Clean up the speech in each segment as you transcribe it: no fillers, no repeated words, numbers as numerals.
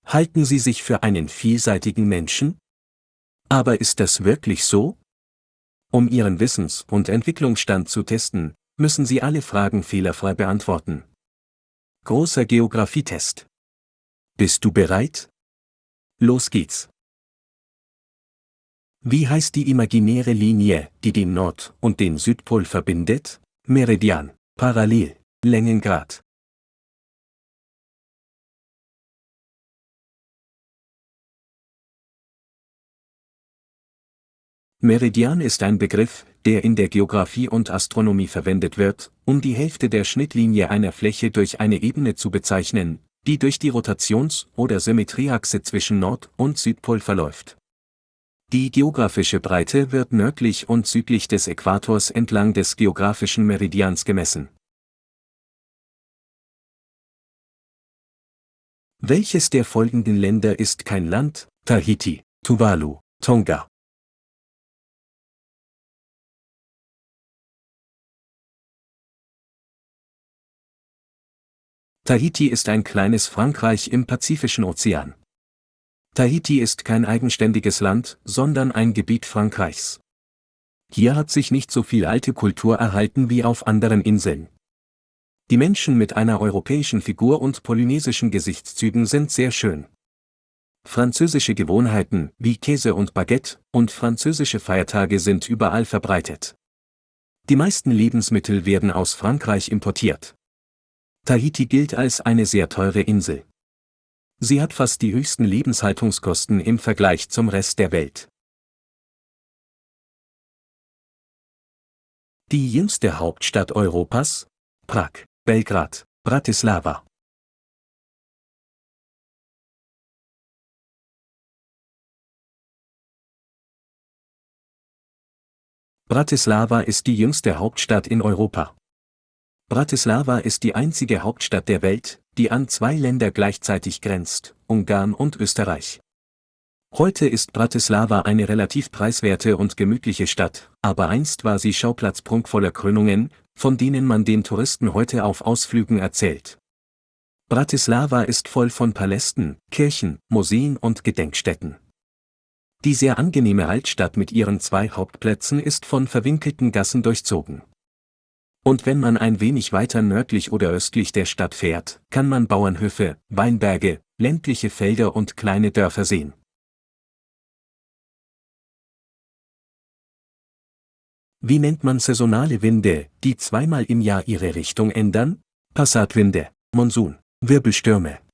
Halten Sie sich für einen vielseitigen Menschen? Aber ist das wirklich so? Um Ihren Wissens- und Entwicklungsstand zu testen, müssen Sie alle Fragen fehlerfrei beantworten. Großer Geografietest. Bist du bereit? Los geht's. Wie heißt die imaginäre Linie, die den Nord- und den Südpol verbindet? Meridian, Parallel, Längengrad. Meridian ist ein Begriff, der in der Geographie und Astronomie verwendet wird, um die Hälfte der Schnittlinie einer Fläche durch eine Ebene zu bezeichnen, die durch die Rotations- oder Symmetrieachse zwischen Nord- und Südpol verläuft. Die geografische Breite wird nördlich und südlich des Äquators entlang des geografischen Meridians gemessen. Welches der folgenden Länder ist kein Land? Tahiti, Tuvalu, Tonga. Tahiti ist ein kleines Frankreich im Pazifischen Ozean. Tahiti ist kein eigenständiges Land, sondern ein Gebiet Frankreichs. Hier hat sich nicht so viel alte Kultur erhalten wie auf anderen Inseln. Die Menschen mit einer europäischen Figur und polynesischen Gesichtszügen sind sehr schön. Französische Gewohnheiten, wie Käse und Baguette, und französische Feiertage sind überall verbreitet. Die meisten Lebensmittel werden aus Frankreich importiert. Tahiti gilt als eine sehr teure Insel. Sie hat fast die höchsten Lebenshaltungskosten im Vergleich zum Rest der Welt. Die jüngste Hauptstadt Europas? Prag, Belgrad, Bratislava. Bratislava ist die jüngste Hauptstadt in Europa. Bratislava ist die einzige Hauptstadt der Welt, die an zwei Länder gleichzeitig grenzt, Ungarn und Österreich. Heute ist Bratislava eine relativ preiswerte und gemütliche Stadt, aber einst war sie Schauplatz prunkvoller Krönungen, von denen man den Touristen heute auf Ausflügen erzählt. Bratislava ist voll von Palästen, Kirchen, Museen und Gedenkstätten. Die sehr angenehme Altstadt mit ihren zwei Hauptplätzen ist von verwinkelten Gassen durchzogen. Und wenn man ein wenig weiter nördlich oder östlich der Stadt fährt, kann man Bauernhöfe, Weinberge, ländliche Felder und kleine Dörfer sehen. Wie nennt man saisonale Winde, die zweimal im Jahr ihre Richtung ändern? Passatwinde, Monsun, Wirbelstürme.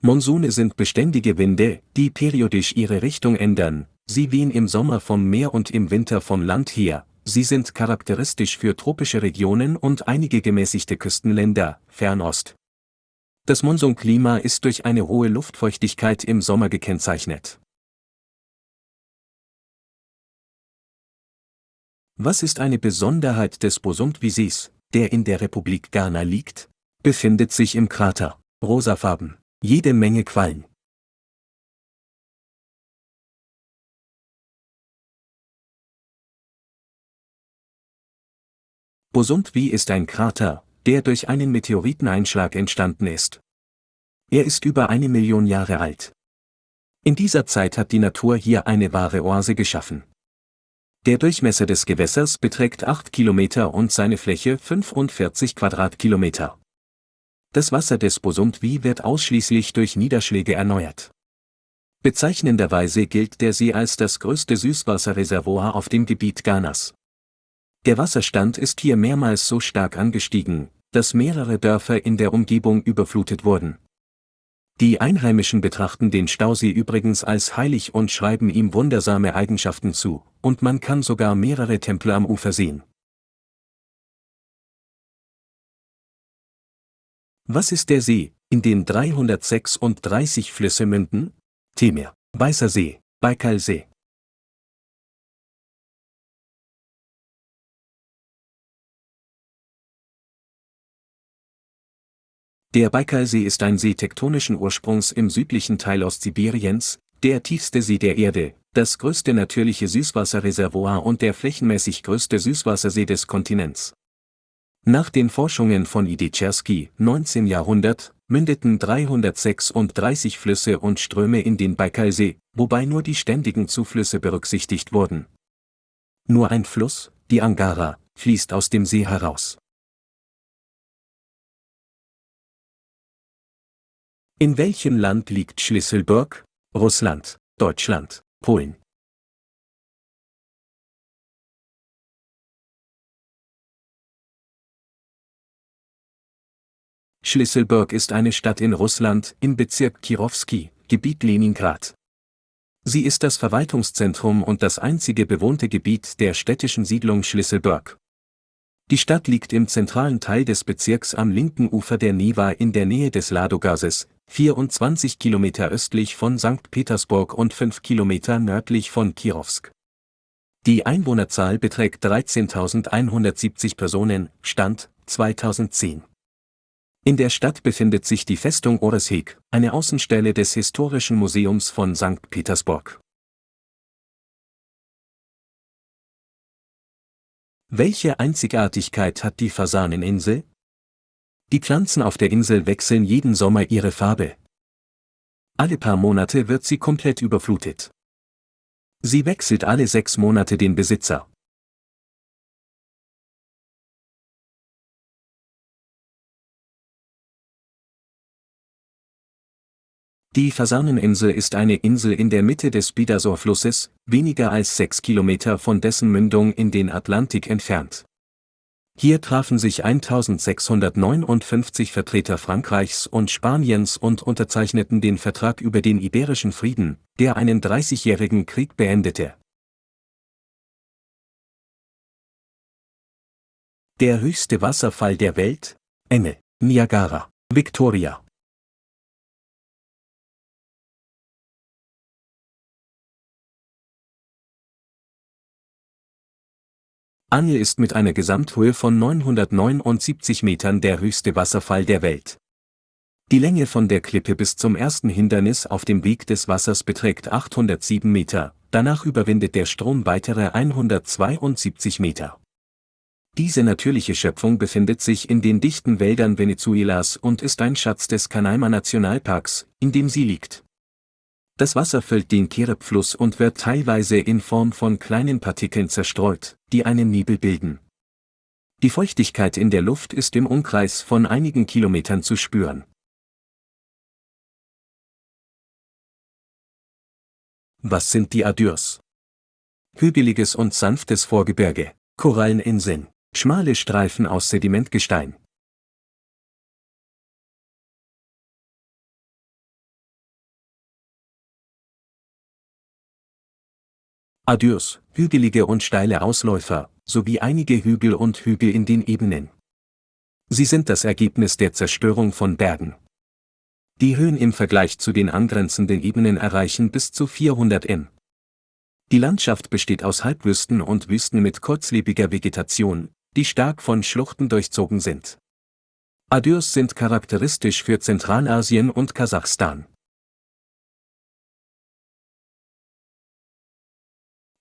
Monsune sind beständige Winde, die periodisch ihre Richtung ändern. Sie wehen im Sommer vom Meer und im Winter von Land her. Sie sind charakteristisch für tropische Regionen und einige gemäßigte Küstenländer, Fernost. Das Monsunklima ist durch eine hohe Luftfeuchtigkeit im Sommer gekennzeichnet. Was ist eine Besonderheit des Bosumtwisis, der in der Republik Ghana liegt? Befindet sich im Krater. Rosafarben. Jede Menge Quallen. Bosumtwi ist ein Krater, der durch einen Meteoriteneinschlag entstanden ist. Er ist über 1 Million Jahre alt. In dieser Zeit hat die Natur hier eine wahre Oase geschaffen. Der Durchmesser des Gewässers beträgt 8 Kilometer und seine Fläche 45 Quadratkilometer. Das Wasser des Bosumtwi wird ausschließlich durch Niederschläge erneuert. Bezeichnenderweise gilt der See als das größte Süßwasserreservoir auf dem Gebiet Ghanas. Der Wasserstand ist hier mehrmals so stark angestiegen, dass mehrere Dörfer in der Umgebung überflutet wurden. Die Einheimischen betrachten den Stausee übrigens als heilig und schreiben ihm wundersame Eigenschaften zu, und man kann sogar mehrere Tempel am Ufer sehen. Was ist der See, in den 336 Flüsse münden? Temir, Weißer See, Baikalsee. Der Baikalsee ist ein See tektonischen Ursprungs im südlichen Teil Ostsibiriens, der tiefste See der Erde, das größte natürliche Süßwasserreservoir und der flächenmäßig größte Süßwassersee des Kontinents. Nach den Forschungen von Idicherski, 19. Jahrhundert, mündeten 336 Flüsse und Ströme in den Baikalsee, wobei nur die ständigen Zuflüsse berücksichtigt wurden. Nur ein Fluss, die Angara, fließt aus dem See heraus. In welchem Land liegt Schlüsselburg? Russland, Deutschland, Polen. Schlüsselburg ist eine Stadt in Russland, im Bezirk Kirovski, Gebiet Leningrad. Sie ist das Verwaltungszentrum und das einzige bewohnte Gebiet der städtischen Siedlung Schlüsselburg. Die Stadt liegt im zentralen Teil des Bezirks am linken Ufer der Newa in der Nähe des Ladogases, 24 Kilometer östlich von St. Petersburg und 5 Kilometer nördlich von Kirovsk. Die Einwohnerzahl beträgt 13.170 Personen, Stand 2010. In der Stadt befindet sich die Festung Oreshek, eine Außenstelle des Historischen Museums von St. Petersburg. Welche Einzigartigkeit hat die Fasaneninsel? Die Pflanzen auf der Insel wechseln jeden Sommer ihre Farbe. Alle paar Monate wird sie komplett überflutet. Sie wechselt alle 6 Monate den Besitzer. Die Fasaneninsel ist eine Insel in der Mitte des Bidasor-Flusses, weniger als 6 Kilometer von dessen Mündung in den Atlantik entfernt. Hier trafen sich 1659 Vertreter Frankreichs und Spaniens und unterzeichneten den Vertrag über den Iberischen Frieden, der einen 30-jährigen Krieg beendete. Der höchste Wasserfall der Welt? Enne, Niagara, Victoria. Anne ist mit einer Gesamthöhe von 979 Metern der höchste Wasserfall der Welt. Die Länge von der Klippe bis zum ersten Hindernis auf dem Weg des Wassers beträgt 807 Meter, danach überwindet der Strom weitere 172 Meter. Diese natürliche Schöpfung befindet sich in den dichten Wäldern Venezuelas und ist ein Schatz des Canaima-Nationalparks, in dem sie liegt. Das Wasser füllt den Kirep-Fluss und wird teilweise in Form von kleinen Partikeln zerstreut, die einen Nebel bilden. Die Feuchtigkeit in der Luft ist im Umkreis von einigen Kilometern zu spüren. Was sind die Adyrs? Hügeliges und sanftes Vorgebirge, Koralleninseln, schmale Streifen aus Sedimentgestein. Adyrs, hügelige und steile Ausläufer, sowie einige Hügel und Hügel in den Ebenen. Sie sind das Ergebnis der Zerstörung von Bergen. Die Höhen im Vergleich zu den angrenzenden Ebenen erreichen bis zu 400 m. Die Landschaft besteht aus Halbwüsten und Wüsten mit kurzlebiger Vegetation, die stark von Schluchten durchzogen sind. Adyrs sind charakteristisch für Zentralasien und Kasachstan.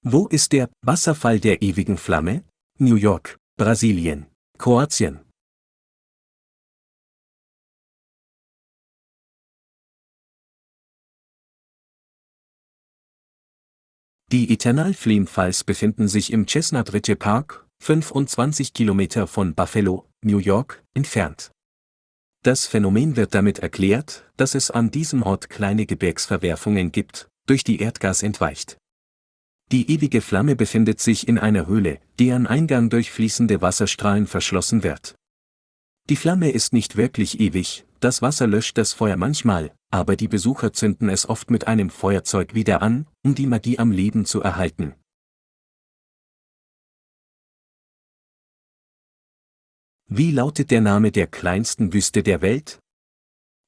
Wo ist der Wasserfall der ewigen Flamme? New York, Brasilien, Kroatien. Die Eternal Flame Falls befinden sich im Chestnut Ridge Park, 25 Kilometer von Buffalo, New York, entfernt. Das Phänomen wird damit erklärt, dass es an diesem Ort kleine Gebirgsverwerfungen gibt, durch die Erdgas entweicht. Die ewige Flamme befindet sich in einer Höhle, deren Eingang durch fließende Wasserstrahlen verschlossen wird. Die Flamme ist nicht wirklich ewig, das Wasser löscht das Feuer manchmal, aber die Besucher zünden es oft mit einem Feuerzeug wieder an, um die Magie am Leben zu erhalten. Wie lautet der Name der kleinsten Wüste der Welt?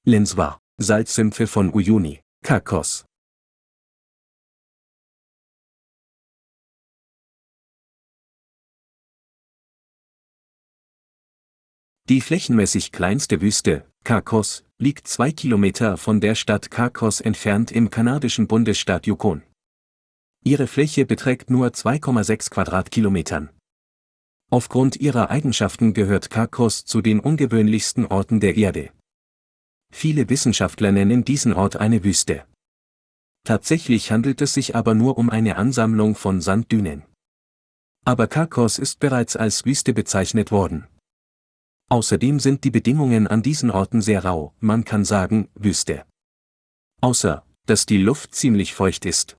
Lenswa, Salzsümpfe von Uyuni, Kakos. Die flächenmäßig kleinste Wüste, Kakos, liegt 2 Kilometer von der Stadt Kakos entfernt im kanadischen Bundesstaat Yukon. Ihre Fläche beträgt nur 2,6 Quadratkilometern. Aufgrund ihrer Eigenschaften gehört Carcross zu den ungewöhnlichsten Orten der Erde. Viele Wissenschaftler nennen diesen Ort eine Wüste. Tatsächlich handelt es sich aber nur um eine Ansammlung von Sanddünen. Aber Carcross ist bereits als Wüste bezeichnet worden. Außerdem sind die Bedingungen an diesen Orten sehr rau, man kann sagen, Wüste. Außer, dass die Luft ziemlich feucht ist.